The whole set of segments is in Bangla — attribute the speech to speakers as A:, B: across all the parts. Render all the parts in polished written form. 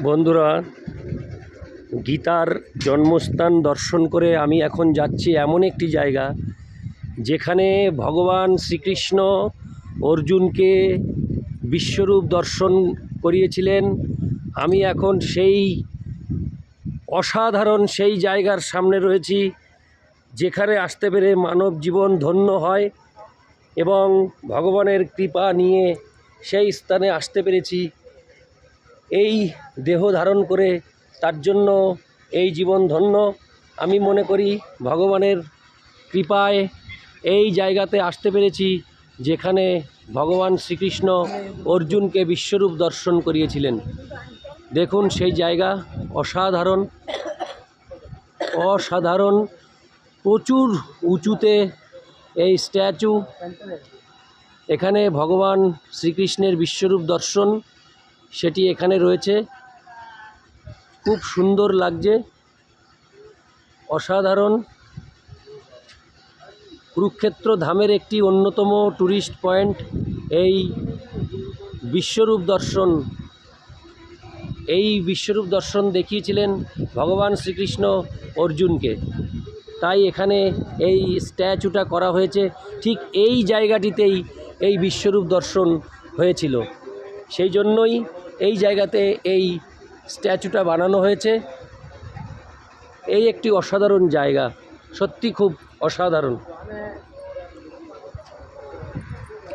A: বন্ধুরা, গীতার জন্মস্থান দর্শন করে আমি এখন যাচ্ছি এমন একটি জায়গা যেখানে ভগবান শ্রীকৃষ্ণ অর্জুনকে বিশ্বরূপ দর্শন করিয়েছিলেন। আমি এখন সেই অসাধারণ সেই জায়গার সামনে রয়েছি, যেখানে আসতে পেরে মানব জীবন ধন্য হয় এবং ভগবানের কৃপা নিয়ে সেই স্থানে আসতে পেরেছি। এই দেহ ধারণ করে তার জন্য এই জীবন ধন্য। আমি মনে করি ভগবানের কৃপায় এই জায়গাতে আসতে পেরেছি, যেখানে ভগবান শ্রীকৃষ্ণ অর্জুনকে বিশ্বরূপ দর্শন করিয়েছিলেন। দেখুন সেই জায়গা অসাধারণ অসাধারণ প্রচুর উঁচুতে এই স্ট্যাচু। এখানে ভগবান শ্রীকৃষ্ণের বিশ্বরূপ দর্শন সেটি এখানে রয়েছে। খুব সুন্দর লাগছে, অসাধারণ। কুরুক্ষেত্র ধামের একটি অন্যতম ট্যুরিস্ট পয়েন্ট এই বিশ্বরূপ দর্শন। এই বিশ্বরূপ দর্শন দেখিয়েছিলেন ভগবান শ্রীকৃষ্ণ অর্জুনকে, তাই এখানে এই স্ট্যাচুটা করা হয়েছে। ঠিক এই জায়গাটিতেই এই বিশ্বরূপ দর্শন হয়েছিল, সেই জন্যই এই জায়গাতে এই স্ট্যাচুটা বানানো হয়েছে। এই একটি অসাধারণ জায়গা, সত্যি খুব অসাধারণ।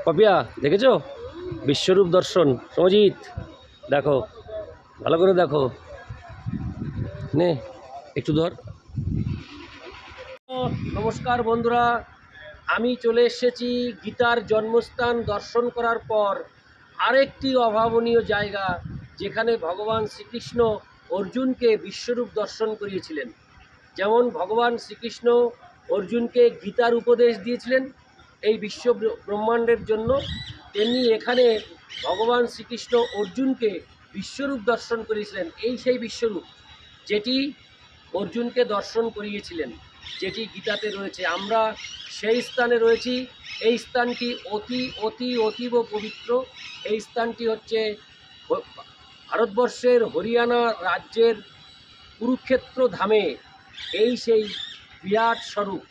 A: পাপিয়া, দেখেছো বিশ্বরূপ দর্শন? সমজিৎ, দেখো, ভালো করে দেখো, নে একটু ধর। নমস্কার বন্ধুরা, আমি চলে এসেছি গীতার জন্মস্থান দর্শন করার পর আরেকটি অভাবনীয় জায়গা, যেখানে ভগবান শ্রীকৃষ্ণ অর্জুনকে বিশ্বরূপ দর্শন করিয়েছিলেন। যেমন ভগবান শ্রীকৃষ্ণ অর্জুনকে গীতার উপদেশ দিয়েছিলেন এই বিশ্ব ব্রহ্মাণ্ডের জন্য, তেমনি এখানে ভগবান শ্রীকৃষ্ণ অর্জুনকে বিশ্বরূপ দর্শন করিয়েছিলেন। এই সেই বিশ্বরূপ যেটি অর্জুনকে দর্শন করিয়েছিলেন, যেটি গীতাতে রয়েছে। আমরা সেই স্থানে রয়েছি। এই স্থানটি অতীব পবিত্র। এই স্থানটি হচ্ছে ভারতবর্ষের হরিয়ানা রাজ্যের কুরুক্ষেত্র ধামে এই সেই বিরাট স্বরূপ।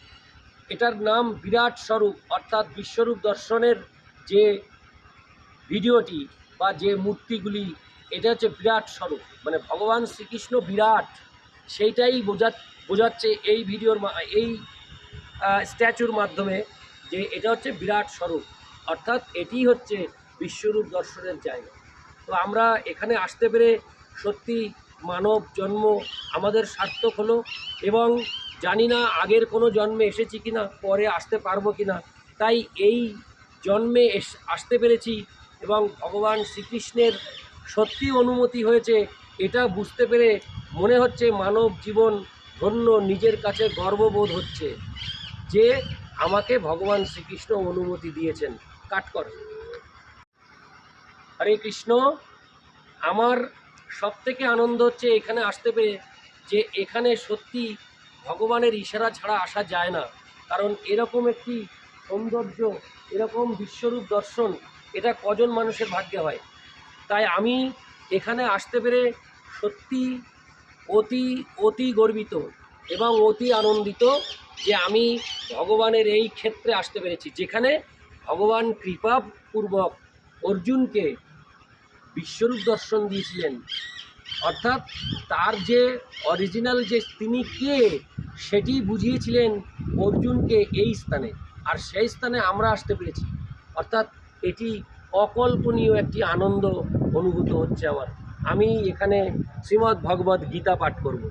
A: এটার নাম বিরাট স্বরূপ, অর্থাৎ বিশ্বরূপ দর্শনের যে ভিডিওটি বা যে মূর্তিগুলি, এটা হচ্ছে বিরাট স্বরূপ, মানে ভগবান শ্রীকৃষ্ণ বিরাট, সেইটাই বোঝাচ্ছে এই ভিডিওর এই স্ট্যাচুর মাধ্যমে, যে এটা হচ্ছে বিরাট স্বরূপ, অর্থাৎ এটি হচ্ছে বিশ্বরূপ দর্শনের জায়গা। তো আমরা এখানে আসতে পেরে সত্যি মানব জন্ম আমাদের সার্থক হলো, এবং জানি না আগের কোনো জন্মে এসেছি কিনা, পরে আসতে পারবো কিনা। তাই এই জন্মে আসতে পেরেছি এবং ভগবান শ্রীকৃষ্ণের সত্যি অনুমতি হয়েছে, এটা বুঝতে পেরে মনে হচ্ছে মানব জীবন ধন্য। নিজের কাছে গর্ববোধ হচ্ছে যে আমাকে ভগবান শ্রীকৃষ্ণ অনুমতি দিয়েছেন। কাট কর। হরে কৃষ্ণ। আমার সবথেকে আনন্দ হচ্ছে এখানে আসতে পেরে, যে এখানে সত্যি ভগবানের ইশারা ছাড়া আসা যায় না। কারণ এরকম একটি সৌন্দর্য, এরকম বিশ্বরূপ দর্শন, এটা কজন মানুষের ভাগ্যে হয়। তাই আমি এখানে আসতে পেরে সত্যি অতি গর্বিত এবং অতি আনন্দিত যে আমি ভগবানের এই ক্ষেত্রে আসতে পেরেছি, যেখানে ভগবান কৃপাপূর্বক অর্জুনকে বিশ্বরূপ দর্শন দিয়েছিলেন। অর্থাৎ তার যে অরিজিনাল যে তিনি কে, সেটি বুঝিয়েছিলেন অর্জুনকে এই স্থানে, আর সেই স্থানে আমরা আসতে পেরেছি। অর্থাৎ এটি অকল্পনীয় একটি আনন্দ অনুভূত হচ্ছে আমার। আমি এখানে শ্রীমদ্ ভগবদ্ গীতা পাঠ করব।